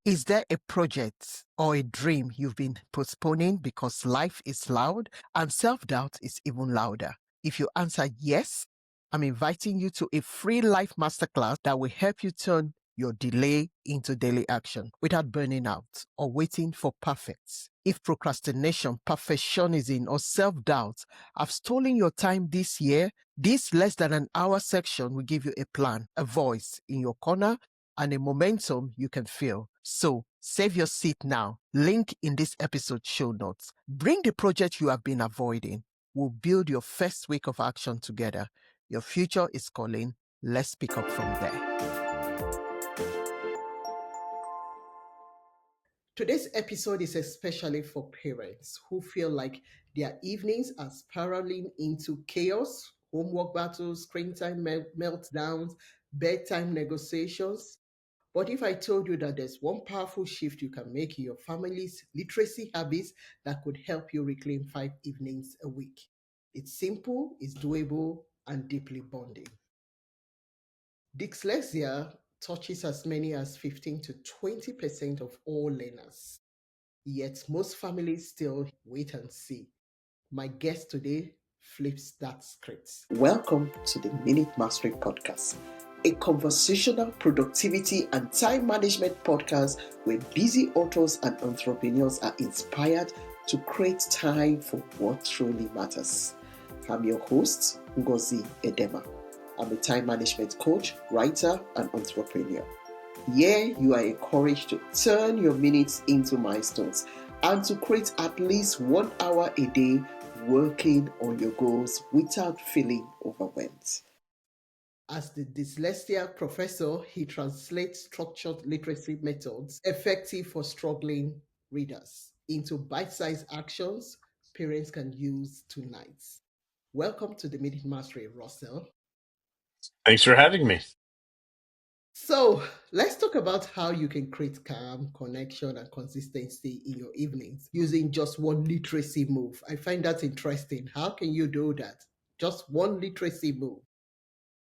Is there a project or a dream you've been postponing because life is loud and self-doubt is even louder? If you answer yes, I'm inviting you to a free life masterclass that will help you turn your delay into daily action without burning out or waiting for perfect. If procrastination, perfectionism, or self-doubt have stolen your time this year, this less than an hour section will give you a plan, a voice in your corner, and a momentum you can feel. So save your seat now. Link in this episode show notes. Bring the project you have been avoiding. We'll build your first week of action together. Your future is calling. Let's pick up from there. Today's episode is especially for parents who feel like their evenings are spiraling into chaos, homework battles, screen time meltdowns, bedtime negotiations. But if I told you that there's one powerful shift you can make in your family's literacy habits that could help you reclaim 5 evenings a week, it's simple, it's doable, and deeply bonding. Dyslexia touches as many as 15 to 20% of all learners. Yet most families still wait and see. My guest today flips that script. Welcome to the Minute Mastery Podcast, a conversational productivity and time management podcast where busy authors and entrepreneurs are inspired to create time for what truly matters. I'm your host, Ngozi Edema. I'm a time management coach, writer, and entrepreneur. Here, you are encouraged to turn your minutes into milestones and to create at least 1 hour a day working on your goals without feeling overwhelmed. As the dyslexia professor, he translates structured literacy methods effective for struggling readers into bite-sized actions parents can use tonight. Welcome to the Minute Mastery, Russell. Thanks for having me. So let's talk about how you can create calm, connection, and consistency in your evenings using just one literacy move. I find that interesting. How can you do that? Just one literacy move.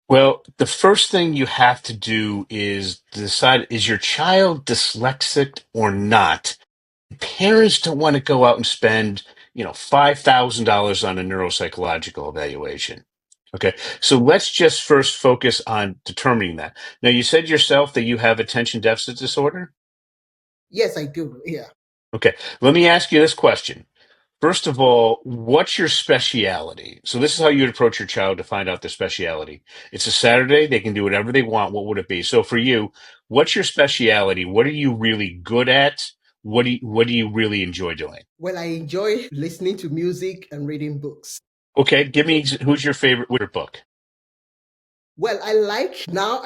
Well, the first thing you have to do is decide, is your child dyslexic or not? Parents don't want to go out and spend, $5,000 on a neuropsychological evaluation. Okay, so let's just first focus on determining that. Now, you said yourself that you have attention deficit disorder? Yes, I do. Yeah. Okay, let me ask you this question. First of all, what's your speciality? So this is how you'd approach your child to find out their speciality. It's a Saturday, they can do whatever they want. What would it be? So for you, what's your speciality? What are you really good at? What do you really enjoy doing? Well, I enjoy listening to music and reading books. Okay, give me who's your favorite book? Well, I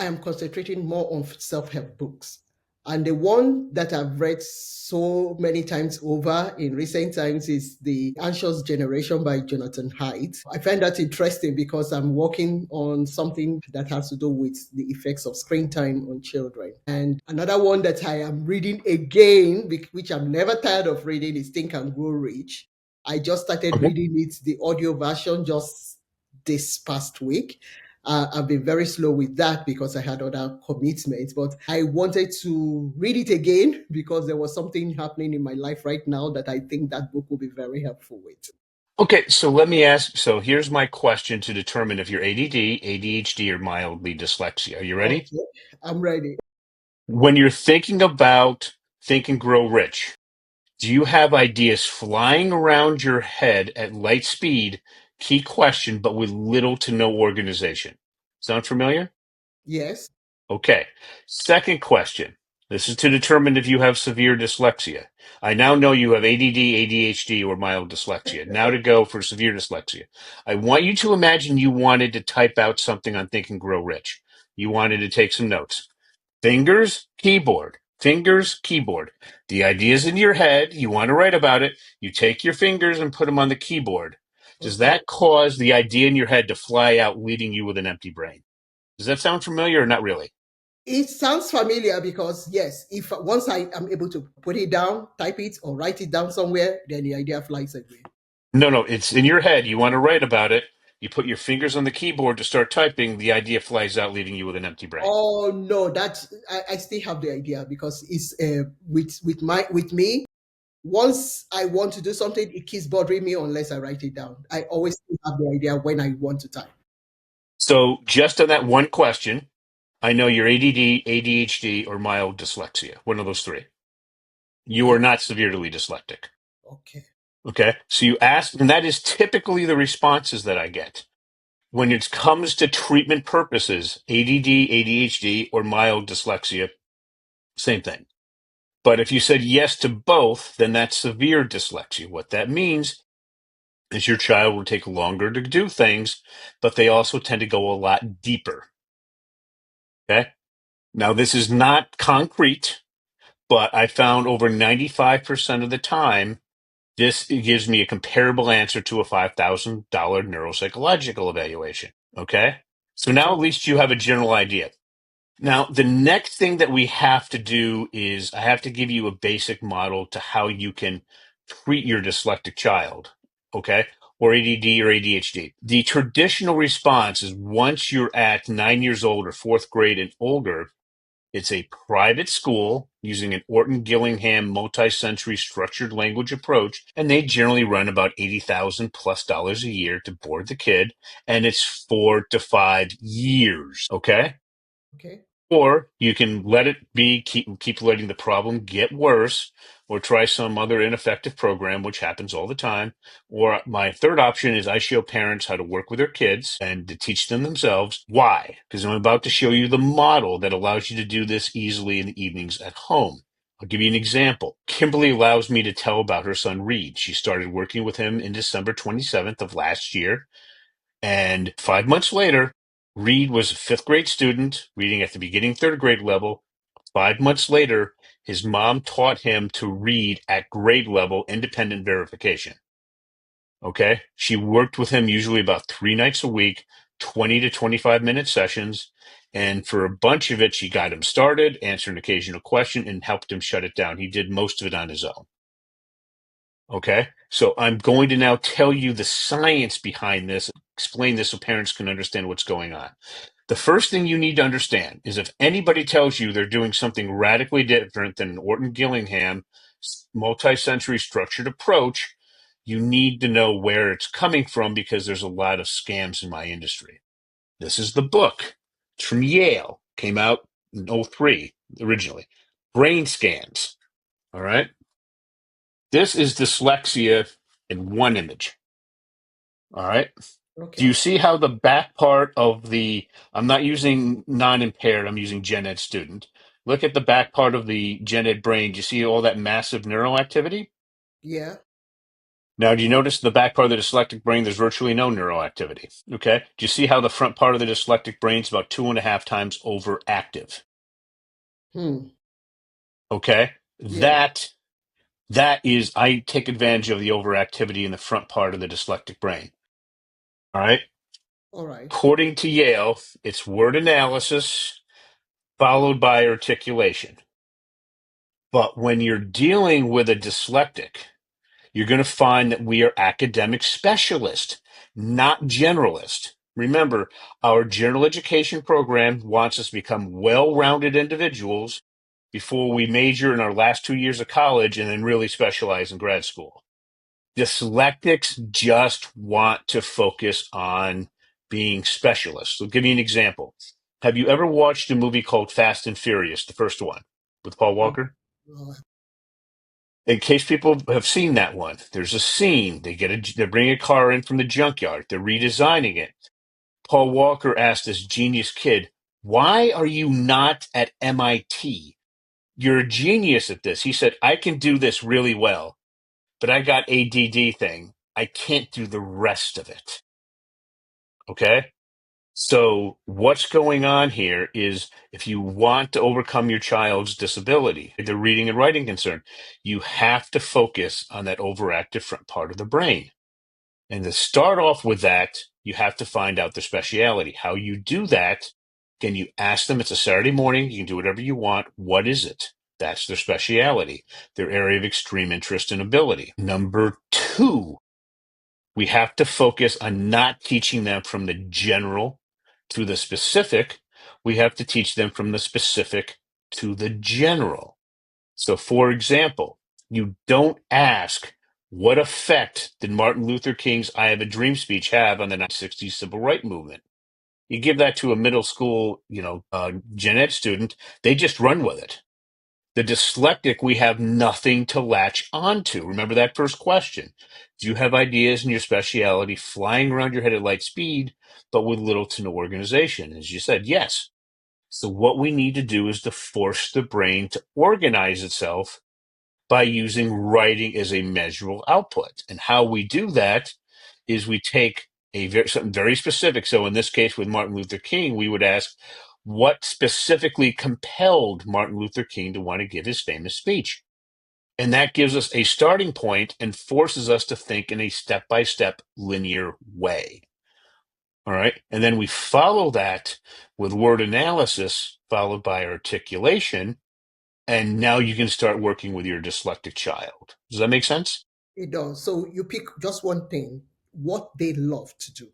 am concentrating more on self help books. And the one that I've read so many times over in recent times is The Anxious Generation by Jonathan Haidt. I find that interesting because I'm working on something that has to do with the effects of screen time on children. And another one that I am reading again, which I'm never tired of reading, is Think and Grow Rich. I just started Okay. reading it, the audio version, just this past week. I've been very slow with that because I had other commitments, but I wanted to read it again because there was something happening in my life right now that I think that book will be very helpful with. Okay, so let me ask. So here's my question to determine if you're ADD, ADHD, or mildly dyslexia. Are you ready? Okay, I'm ready. When you're thinking about Think and Grow Rich, do you have ideas flying around your head at light speed? Key question, but with little to no organization. Sound familiar? Yes. Okay. Second question. This is to determine if you have severe dyslexia. I now know you have ADD, ADHD, or mild dyslexia. Now to go for severe dyslexia. I want you to imagine you wanted to type out something on Think and Grow Rich. You wanted to take some notes. Fingers, keyboard. Fingers, keyboard. The idea's in your head. You want to write about it. You take your fingers and put them on the keyboard. Does Okay. that cause the idea in your head to fly out, leaving you with an empty brain? Does that sound familiar or not really? It sounds familiar because yes, if once I am able to put it down, type it or write it down somewhere, then the idea flies away. No, it's in your head. You want to write about it. You put your fingers on the keyboard to start typing, the idea flies out, leaving you with an empty brain. Oh no, that's I still have the idea because it's with me. Once I want to do something, it keeps bothering me unless I write it down. I always still have the idea when I want to type. So, just on that one question, I know you're ADD, ADHD, or mild dyslexia. One of those three. You are Yeah. not severely dyslexic. Okay. Okay. So you ask, and that is typically the responses that I get. When it comes to treatment purposes, ADD, ADHD, or mild dyslexia, same thing. But if you said yes to both, then that's severe dyslexia. What that means is your child will take longer to do things, but they also tend to go a lot deeper. Okay. Now, this is not concrete, but I found over 95% of the time, this gives me a comparable answer to a $5,000 neuropsychological evaluation. Okay. So now at least you have a general idea. Now, the next thing that we have to do is I have to give you a basic model to how you can treat your dyslexic child, okay, or ADD or ADHD. The traditional response is once you're at 9 years old or fourth grade and older, it's a private school using an Orton Gillingham multi-sensory structured language approach, and they generally run about $80,000+ a year to board the kid, and it's 4 to 5 years, okay? Okay. Or you can let it be, keep letting the problem get worse, or try some other ineffective program, which happens all the time. Or my third option is I show parents how to work with their kids and to teach them themselves. Why? Because I'm about to show you the model that allows you to do this easily in the evenings at home. I'll give you an example. Kimberly allows me to tell about her son Reed. She started working with him in December 27th of last year. And 5 months later, Reed was a fifth grade student reading at the beginning third grade level. 5 months later, his mom taught him to read at grade level independent verification. Okay. She worked with him usually about 3 nights a week, 20 to 25-minute sessions. And for a bunch of it, she got him started, answered an occasional question, and helped him shut it down. He did most of it on his own. Okay. So I'm going to now tell you the science behind this, explain this so parents can understand what's going on. The first thing you need to understand is if anybody tells you they're doing something radically different than an Orton Gillingham multi-sensory structured approach, you need to know where it's coming from because there's a lot of scams in my industry. This is the book. It's from Yale. Came out in '03 originally. Brain scans. All right. This is dyslexia in one image. All right. Do you Okay. see how the back part of I'm not using non-impaired, I'm using gen ed student. Look at the back part of the gen ed brain. Do you see all that massive neural activity? Yeah. Now, do you notice the back part of the dyslexic brain, there's virtually no neural activity? Okay. Do you see how the front part of the dyslexic brain is about 2.5 times overactive? Hmm. Okay. Yeah. That is, I take advantage of the overactivity in the front part of the dyslexic brain. All right. All right. According to Yale, it's word analysis followed by articulation. But when you're dealing with a dyslexic, you're going to find that we are academic specialists, not generalists. Remember, our general education program wants us to become well-rounded individuals before we major in our last 2 years of college and then really specialize in grad school. Dyslexics just want to focus on being specialists. So, I'll give you an example. Have you ever watched a movie called Fast and Furious, the first one with Paul Mm. Walker? Oh, In case people have seen that one, there's a scene. They bring a car in from the junkyard. They're redesigning it. Paul Walker asked this genius kid, "Why are you not at MIT? You're a genius at this." He said, "I can do this really well, but I got ADD thing. I can't do the rest of it." Okay. So what's going on here is if you want to overcome your child's disability, the reading and writing concern, you have to focus on that overactive front part of the brain. And to start off with that, you have to find out their speciality. How you do that, can you ask them, it's a Saturday morning, you can do whatever you want. What is it? That's their speciality, their area of extreme interest and ability. Number two, We have to focus on not teaching them from the general to the specific. We have to teach them from the specific to the general. So, for example, you don't ask, what effect did Martin Luther King's I Have a Dream speech have on the 1960s civil rights movement? You give that to a middle school, gen ed student, they just run with it. The dyslexic, we have nothing to latch onto. Remember that first question. Do you have ideas in your speciality flying around your head at light speed, but with little to no organization? As you said, yes. So what we need to do is to force the brain to organize itself by using writing as a measurable output. And how we do that is we take something very specific. So in this case with Martin Luther King, we would ask, what specifically compelled Martin Luther King to want to give his famous speech? And that gives us a starting point and forces us to think in a step-by-step linear way. All right. And then we follow that with word analysis, followed by articulation. And now you can start working with your dyslexic child. Does that make sense? It does. So you pick just one thing, what they love to do.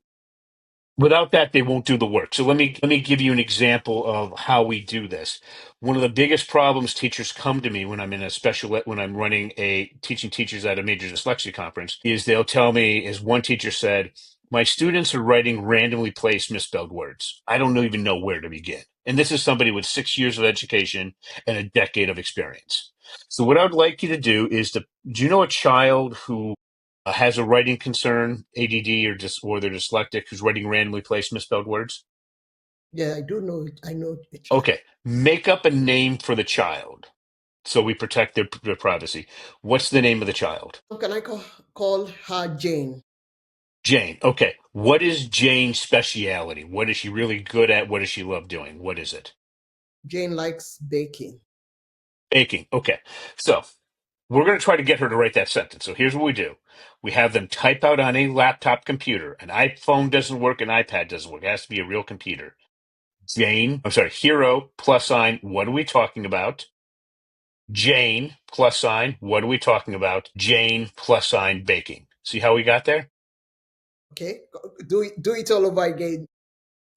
Without that, they won't do the work. So let me give you an example of how we do this. One of the biggest problems teachers come to me when I'm in a special when I'm running a teaching teachers at a major dyslexia conference is they'll tell me, as one teacher said, my students are writing randomly placed misspelled words. I don't even know where to begin. And this is somebody with 6 years of education and a decade of experience. So what I would like you to do is do you know a child who has a writing concern, ADD, or they're dyslexic, who's writing randomly placed misspelled words? Yeah, I do know it. I know a child. Okay, make up a name for the child so we protect their privacy. What's the name of the child? Can I call her Jane? Jane. Okay, what is Jane's speciality? What is she really good at? What does she love doing? What is it? Jane likes baking. Baking. Okay, so we're going to try to get her to write that sentence. So here's what we do. We have them type out on a laptop computer. An iPhone doesn't work, an iPad doesn't work. It has to be a real computer. Hero, plus sign, what are we talking about? Jane, plus sign, what are we talking about? Jane, plus sign, baking. See how we got there? Okay, do it all over again.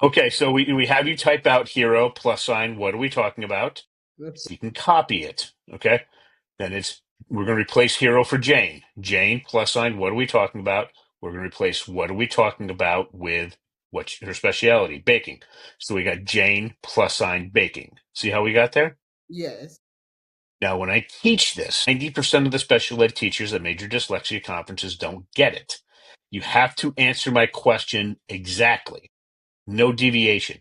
Okay, so we have you type out hero, plus sign, what are we talking about? Oops. You can copy it, okay? Then we're going to replace hero for Jane. Jane, plus sign, what are we talking about? We're going to replace what are we talking about with what's her specialty? Baking. So we got Jane, plus sign, baking. See how we got there? Yes. Now, when I teach this, 90% of the special ed teachers at major dyslexia conferences don't get it. You have to answer my question exactly. No deviation.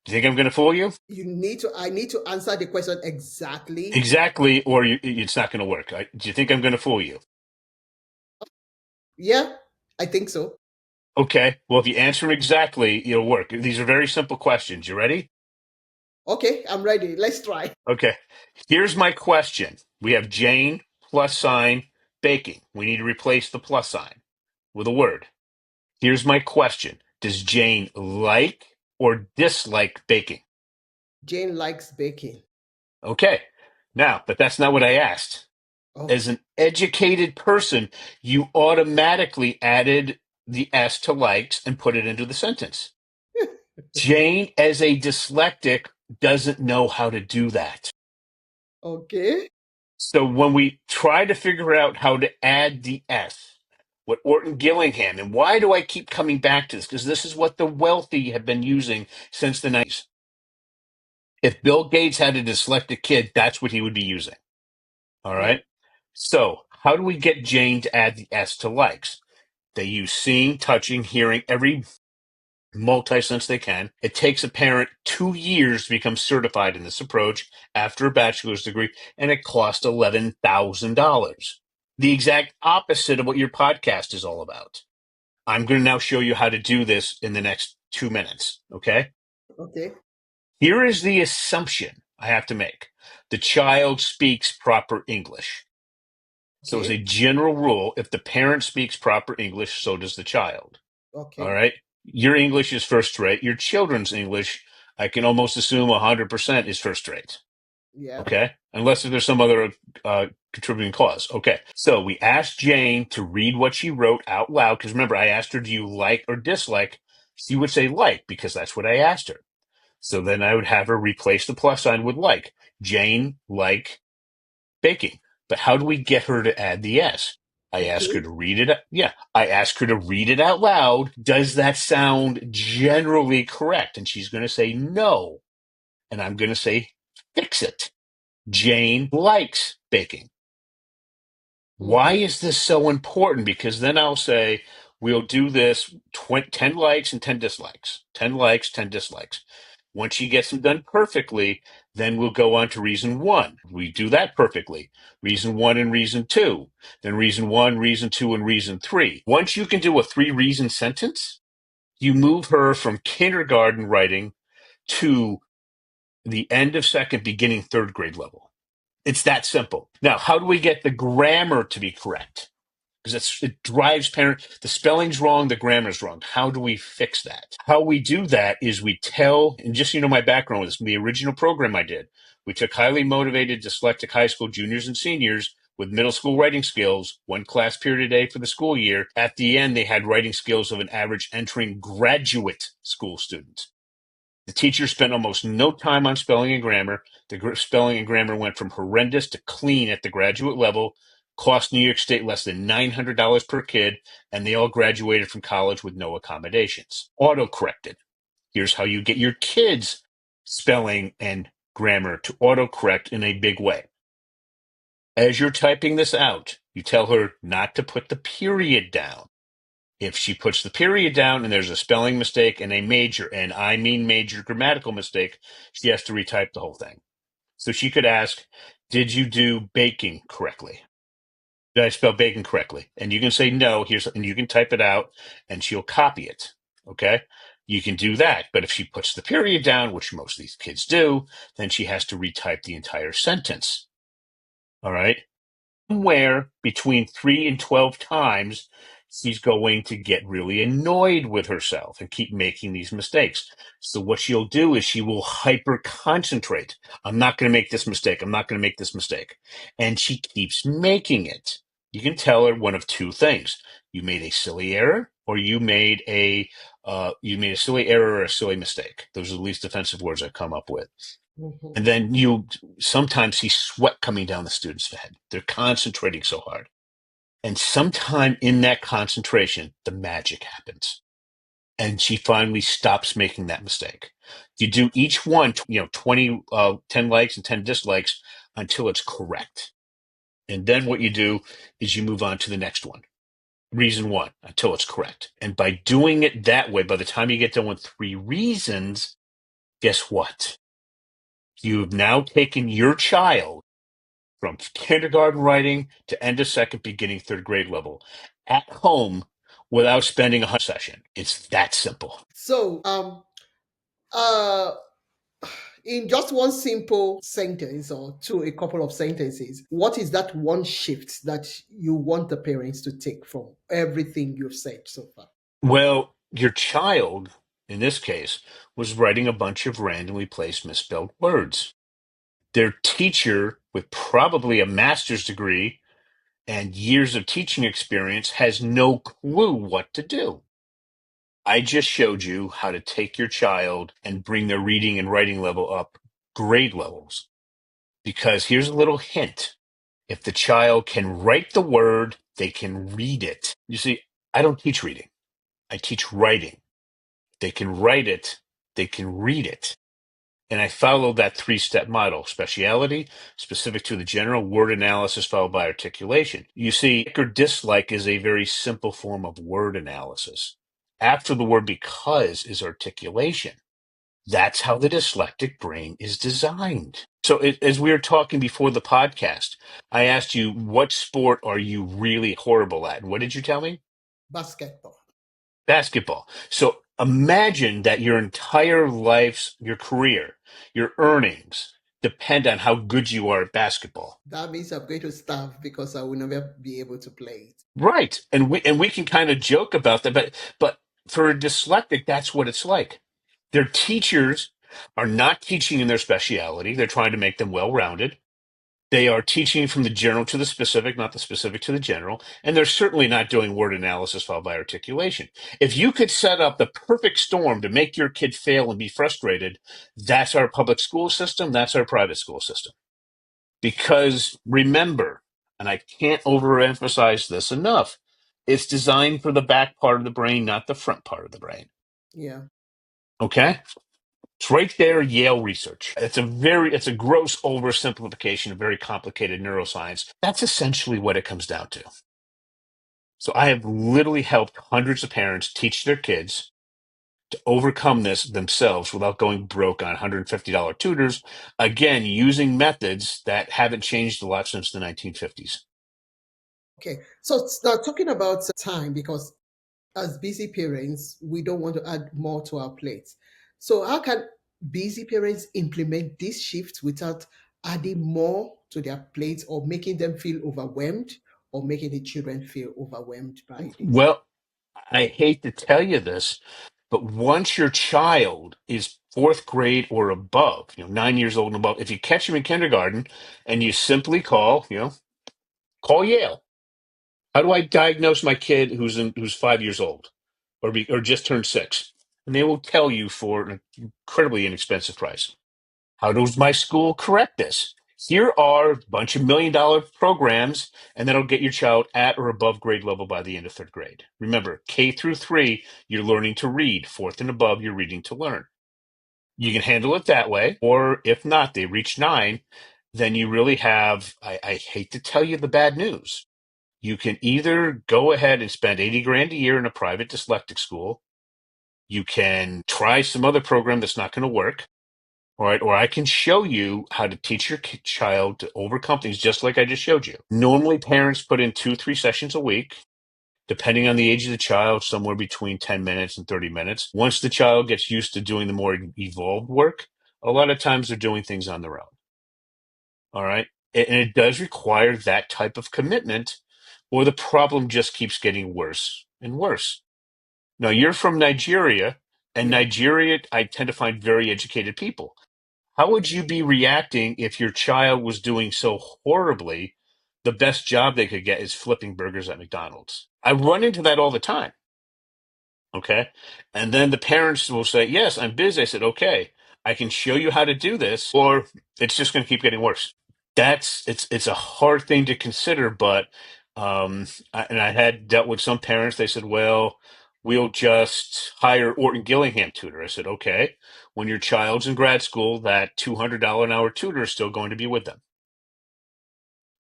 Do you think I'm going to fool you? I need to answer the question exactly. Exactly, or it's not going to work. Do you think I'm going to fool you? Yeah, I think so. Okay, well, if you answer them exactly, it'll work. These are very simple questions. You ready? Okay, I'm ready. Let's try. Okay, here's my question. We have Jane, plus sign, baking. We need to replace the plus sign with a word. Here's my question. Does Jane like or dislike baking? Jane likes baking. Okay, now, but that's not what I asked. Oh, As an educated person, you automatically added the S to likes and put it into the sentence. Jane, as a dyslexic, doesn't know how to do that. okay. So when we try to figure out how to add the S, what Orton Gillingham, and why do I keep coming back to this? Because this is what the wealthy have been using since the 90s. If Bill Gates had a dyslexic kid, that's what he would be using. All Okay. right. So how do we get Jane to add the S to likes? They use seeing, touching, hearing, every multi-sense they can. It takes a parent 2 years to become certified in this approach after a bachelor's degree, and it costs $11,000. The exact opposite of what your podcast is all about. I'm going to now show you how to do this in the next 2 minutes. Okay. Okay. Here is the assumption I have to make. The child speaks proper English. So as a Okay. general rule, if the parent speaks proper English, so does the child. All Okay. right. Your English is first rate. Your children's English, I can almost assume 100% is first rate. Yeah. Okay. Unless there's some other contributing cause. Okay. So we asked Jane to read what she wrote out loud. Because remember, I asked her, do you like or dislike? She would say like, because that's what I asked her. So then I would have her replace the plus sign with like. Jane like baking. But how do we get her to add the S? I ask her Okay. to read it. Yeah, I ask her to read it out loud. Does that sound generally correct? And she's going to say no. And I'm going to say, fix it. Jane likes baking. Why Mm-hmm. is this so important? Because then I'll say, we'll do this 10 likes and 10 dislikes. 10 likes, 10 dislikes. Once she gets them done perfectly, then we'll go on to reason one. We do that perfectly. Reason one and reason two. Then reason one, reason two, and reason three. Once you can do a three reason sentence, you move her from kindergarten writing to the end of second, beginning third grade level. It's that simple. Now, how do we get the grammar to be correct? Because it drives parents. The spelling's wrong, the grammar's wrong. How do we fix that? How we do that is we tell, and just so you know, my background was the original program I did. We took highly motivated dyslexic high school juniors and seniors with middle school writing skills, one class period a day for the school year. At the end, they had writing skills of an average entering graduate school student. The teacher spent almost no time on spelling and grammar. The spelling and grammar went from horrendous to clean at the graduate level, cost New York State less than $900 per kid, and they all graduated from college with no accommodations. Auto-corrected. Here's how you get your kids' spelling and grammar to autocorrect in a big way. As you're typing this out, you tell her not to put the period down. If she puts the period down and there's a spelling mistake and a major, and I mean major grammatical mistake, she has to retype the whole thing. So she could ask, did you do baking correctly? Did I spell bacon correctly? And you can say no, and you can type it out and she'll copy it. Okay. You can do that. But if she puts the period down, which most of these kids do, then she has to retype the entire sentence. All right. Somewhere between 3 and 12 times, she's going to get really annoyed with herself and keep making these mistakes. So what she'll do is she will hyper concentrate. I'm not going to make this mistake. I'm not going to make this mistake. And she keeps making it. You can tell her one of two things. You made a silly error or you made a silly error or a silly mistake. Those are the least offensive words I've come up with. Mm-hmm. And then you sometimes see sweat coming down the student's head. They're concentrating so hard. And sometime in that concentration, the magic happens. And she finally stops making that mistake. You do each one, 20, 10 likes and 10 dislikes until it's correct. And then what you do is you move on to the next one. Reason one, until it's correct. And by doing it that way, by the time you get done with three reasons, guess what? You've now taken your child from kindergarten writing to end of second, beginning third grade level at home without spending a session. It's that simple. So, uh, in just one simple sentence or two, a couple of sentences, what is that one shift that you want the parents to take from everything you've said so far? Well, your child, in this case, was writing a bunch of randomly placed misspelled words. Their teacher, with probably a master's degree and years of teaching experience, has no clue what to do. I just showed you how to take your child and bring their reading and writing level up grade levels. Because here's a little hint. If the child can write the word, they can read it. You see, I don't teach reading. I teach writing. They can write it, they can read it. And I follow that three-step model: speciality, specific to the general, word analysis followed by articulation. You see, like or dislike is a very simple form of word analysis. After the word because is articulation. That's how the dyslexic brain is designed. So, as we were talking before the podcast, I asked you, what sport are you really horrible at? And what did you tell me? Basketball. Basketball. So imagine that your entire life's, your career, your earnings depend on how good you are at basketball. That means I'm going to starve because I will never be able to play it. Right. And we can kind of joke about that, but for a dyslexic, that's what it's like. Their teachers are not teaching in their speciality. They're trying to make them well-rounded. They are teaching from the general to the specific, not the specific to the general. And they're certainly not doing word analysis followed by articulation. If you could set up the perfect storm to make your kid fail and be frustrated, that's our public school system. That's our private school system. Because remember, and I can't overemphasize this enough, it's designed for the back part of the brain, not the front part of the brain. Yeah. Okay? It's right there, Yale research. It's a gross oversimplification of very complicated neuroscience. That's essentially what it comes down to. So I have literally helped hundreds of parents teach their kids to overcome this themselves without going broke on $150 tutors, again, using methods that haven't changed a lot since the 1950s. Okay. So now talking about time, because as busy parents, we don't want to add more to our plates. So how can busy parents implement this shift without adding more to their plates or making them feel overwhelmed or making the children feel overwhelmed by this? Well, I hate to tell you this, but once your child is fourth grade or above, 9 years old and above, if you catch him in kindergarten and you simply call Yale. How do I diagnose my kid who's 5 years old or just turned 6? And they will tell you for an incredibly inexpensive price. How does my school correct this? Here are a bunch of $1 million programs, and that'll get your child at or above grade level by the end of third grade. Remember, K through 3, you're learning to read. Fourth and above, you're reading to learn. You can handle it that way, or if not, they reach 9, then you really have, I hate to tell you the bad news. You can either go ahead and spend 80 grand a year in a private dyslexic school. You can try some other program that's not going to work. All right, or I can show you how to teach your child to overcome things just like I just showed you. Normally, parents put in 2, 3 sessions a week, depending on the age of the child, somewhere between 10 minutes and 30 minutes. Once the child gets used to doing the more evolved work, a lot of times they're doing things on their own. All right. And it does require that type of commitment, or the problem just keeps getting worse and worse. Now, you're from Nigeria, and Yeah. Nigeria, I tend to find very educated people. How would you be reacting if your child was doing so horribly? The best job they could get is flipping burgers at McDonald's. I run into that all the time. Okay. And then the parents will say, yes, I'm busy. I said, okay, I can show you how to do this, or it's just going to keep getting worse. It's a hard thing to consider, but and I had dealt with some parents. They said, well, we'll just hire Orton Gillingham tutor. I said, okay, when your child's in grad school, that $200 an hour tutor is still going to be with them.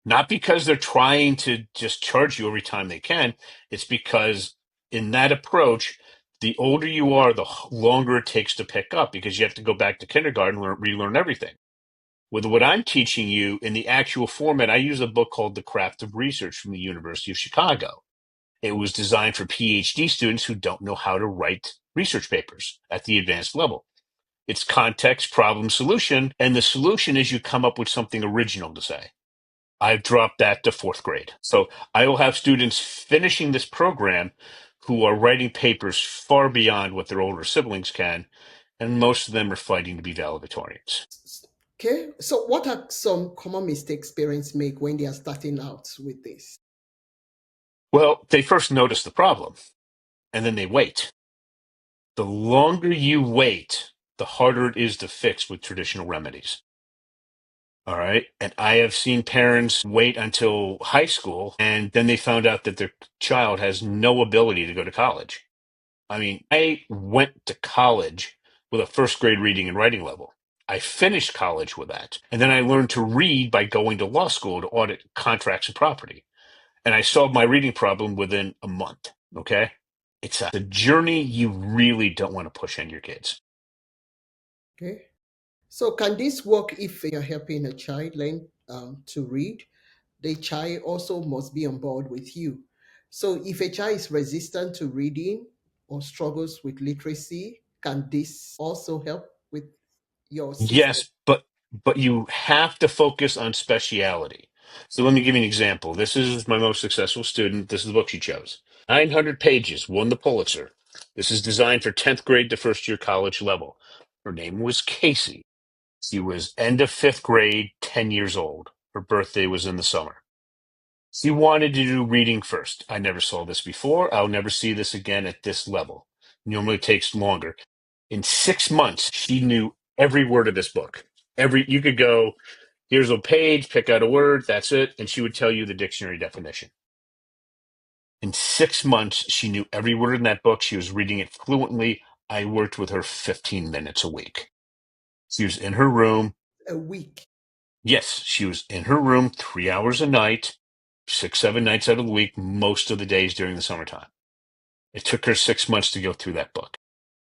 Not because they're trying to just charge you every time they can. It's because in that approach, the older you are, the longer it takes to pick up because you have to go back to kindergarten and relearn everything. With what I'm teaching you in the actual format, I use a book called The Craft of Research from the University of Chicago. It was designed for PhD students who don't know how to write research papers at the advanced level. It's context, problem, solution, and the solution is you come up with something original to say. I've dropped that to fourth grade. So I will have students finishing this program who are writing papers far beyond what their older siblings can, and most of them are fighting to be valedictorians. Okay. So what are some common mistakes parents make when they are starting out with this? Well, they first notice the problem, and then they wait. The longer you wait, the harder it is to fix with traditional remedies. All right. And I have seen parents wait until high school and then they found out that their child has no ability to go to college. I mean, I went to college with a first grade reading and writing level. I finished college with that. And then I learned to read by going to law school to audit contracts and property. And I solved my reading problem within a month. Okay. It's a journey you really don't want to push on your kids. Okay. So can this work if you're helping a child learn to read? The child also must be on board with you. So if a child is resistant to reading or struggles with literacy, can this also help with your system? Yes, but you have to focus on speciality. So let me give you an example. This is my most successful student. This is the book she chose. 900 pages, won the Pulitzer. This is designed for 10th grade to first year college level. Her name was Casey. She was end of fifth grade, 10 years old. Her birthday was in the summer. She wanted to do reading first. I never saw this before. I'll never see this again at this level. Normally it takes longer. In 6 months, she knew every word of this book. You could go, here's a page, pick out a word, that's it, and she would tell you the dictionary definition. In 6 months, she knew every word in that book. She was reading it fluently. I worked with her 15 minutes a week. She was in her room. A week. Yes, she was in her room 3 hours a night, 6, 7 nights out of the week, most of the days during the summertime. It took her 6 months to go through that book.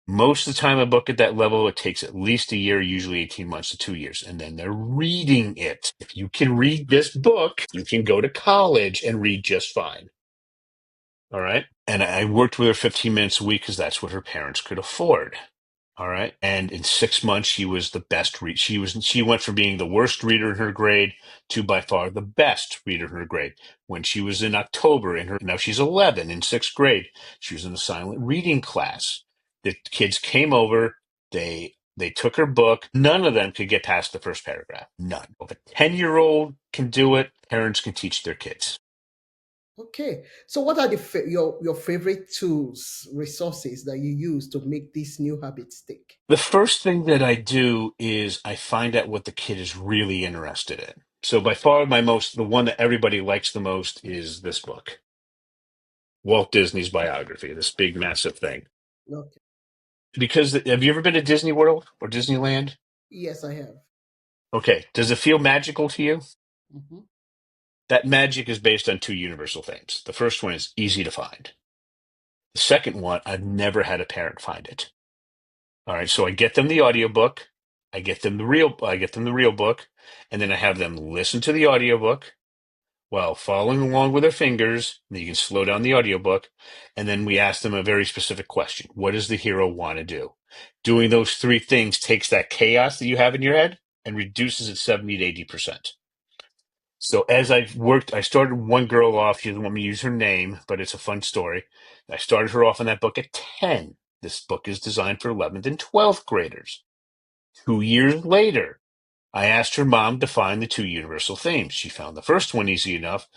Most of the time, a book at that level, it takes at least a year, usually 18 months to 2 years. And then they're reading it. If you can read this book, you can go to college and read just fine. All right. And I worked with her 15 minutes a week because that's what her parents could afford. All right. And in 6 months, she was the best read. She went from being the worst reader in her grade to by far the best reader in her grade. When she was in October now she's 11 in sixth grade. She was in a silent reading class. The kids came over. They took her book. None of them could get past the first paragraph. None. If a 10-year-old can do it, parents can teach their kids. Okay. So, what are your favorite tools, resources that you use to make this new habit stick? The first thing that I do is I find out what the kid is really interested in. So by far the one that everybody likes the most is this book, Walt Disney's biography, this big, massive thing. Okay. Because have you ever been to Disney World or Disneyland? Yes, I have. Okay. Does it feel magical to you? Hmm. That magic is based on two universal things. The first one is easy to find. The second one, I've never had a parent find it. All right. So I get them the audiobook. I get them the real book, and then I have them listen to the audiobook while following along with their fingers. You can slow down the audiobook, and then we ask them a very specific question. What does the hero want to do? Doing those three things takes that chaos that you have in your head and reduces it 70 to 80%. So as I've worked, I started one girl off. She doesn't want me to use her name, but it's a fun story. I started her off in that book at 10. This book is designed for 11th and 12th graders. 2 years later, I asked her mom to find the two universal themes. She found the first one easy enough.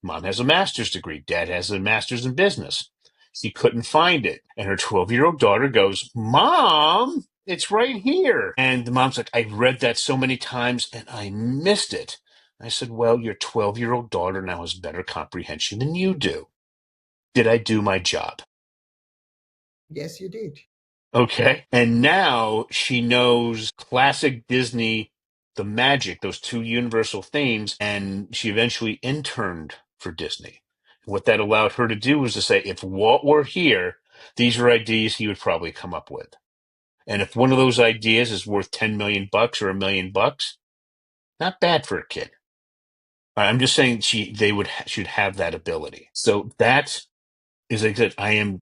Mom has a master's degree. Dad has a master's in business. She couldn't find it. And her 12-year-old daughter goes, Mom, it's right here. And the mom's like, I've read that so many times and I missed it. I said, well, your 12-year-old daughter now has better comprehension than you do. Did I do my job? Yes, you did. Okay. And now she knows classic Disney, the magic, those two universal themes, and she eventually interned for Disney. What that allowed her to do was to say, if Walt were here, these are ideas he would probably come up with. And if one of those ideas is worth 10 million bucks or $1 million, not bad for a kid. I'm just saying should have that ability. So that is like I said,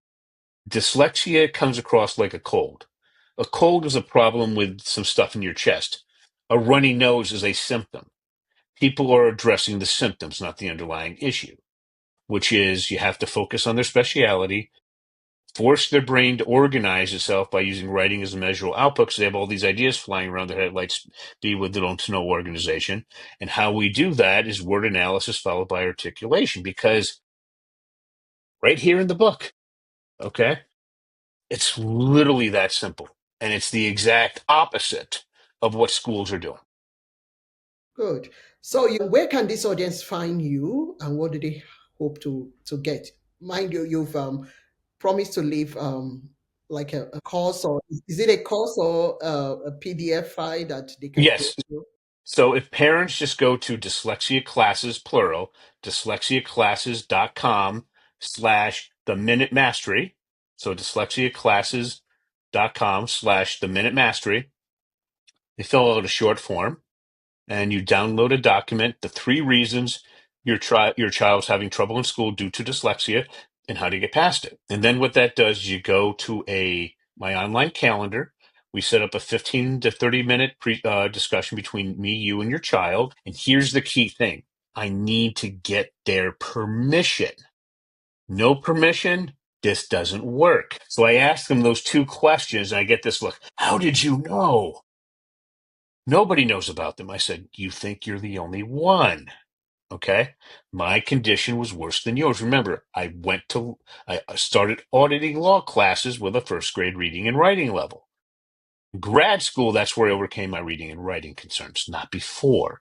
dyslexia comes across like a cold. A cold is a problem with some stuff in your chest. A runny nose is a symptom. People are addressing the symptoms, not the underlying issue, which is you have to focus on their speciality, force their brain to organize itself by using writing as a measurable output because they have all these ideas flying around their head, like speed with little to no organization. And how we do that is word analysis followed by articulation, because right here in the book, okay? It's literally that simple. And it's the exact opposite of what schools are doing. Good. So, where can this audience find you, and what do they hope to get? Mind you, you've promised to leave like a course, or is it a course or a PDF file that they can go Yes. through? So if parents just go to dyslexia classes, plural, dyslexiaclasses.com/the minute mastery. So dyslexiaclasses.com/the minute mastery. They fill out a short form and you download a document, the 3 reasons your child's having trouble in school due to dyslexia and how to get past it. And then what that does is you go to my online calendar. We set up a 15 to 30 minute discussion between me, you, and your child. And here's the key thing. I need to get their permission. No permission, This doesn't work. So I asked them those two questions and I get this look. How did you know? Nobody knows about them. I said, you think you're the only one. Okay. My condition was worse than yours. Remember, I started auditing law classes with a first grade reading and writing level. Grad school, that's where I overcame my reading and writing concerns, not before.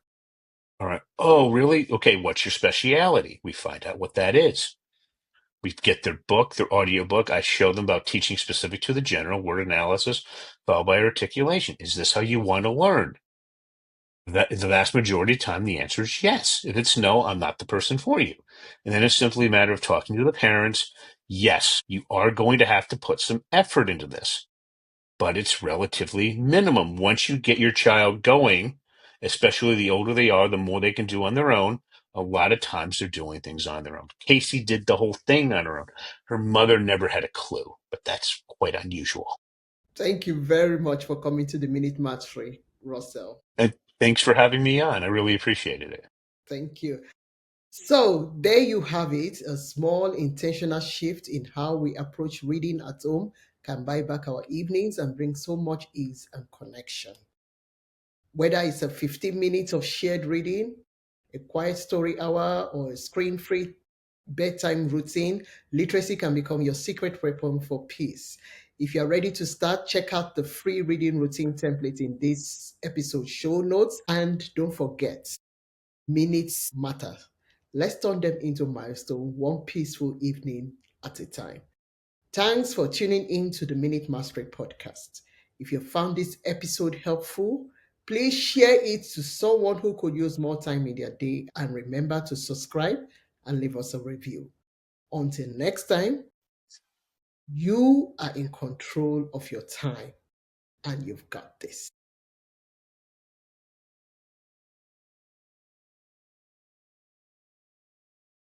All right. Oh, really? Okay. What's your speciality? We find out what that is. We get their book, their audio book. I show them about teaching specific to the general, word analysis, followed by articulation. Is this how you want to learn? The vast majority of the time, the answer is yes. If it's no, I'm not the person for you. And then it's simply a matter of talking to the parents. Yes, you are going to have to put some effort into this, but it's relatively minimum. Once you get your child going, especially the older they are, the more they can do on their own. A lot of times they're doing things on their own. Casey did the whole thing on her own. Her mother never had a clue, but that's quite unusual. Thank you very much for coming to the Minute Mastery, Russell. And thanks for having me on. I really appreciated it. Thank you. So, there you have it. A small intentional shift in how we approach reading at home can buy back our evenings and bring so much ease and connection. Whether it's a 15 minutes of shared reading, a quiet story hour, or a screen free bedtime routine, literacy can become your secret weapon for peace. If you're ready to start, check out the free reading routine template in this episode show notes. And don't forget, minutes matter. Let's turn them into milestone, one peaceful evening at a time. Thanks for tuning in to the Minute Mastery podcast. If you found this episode helpful, please share it to someone who could use more time in their day, and remember to subscribe and leave us a review. Until next time, you are in control of your time and you've got this.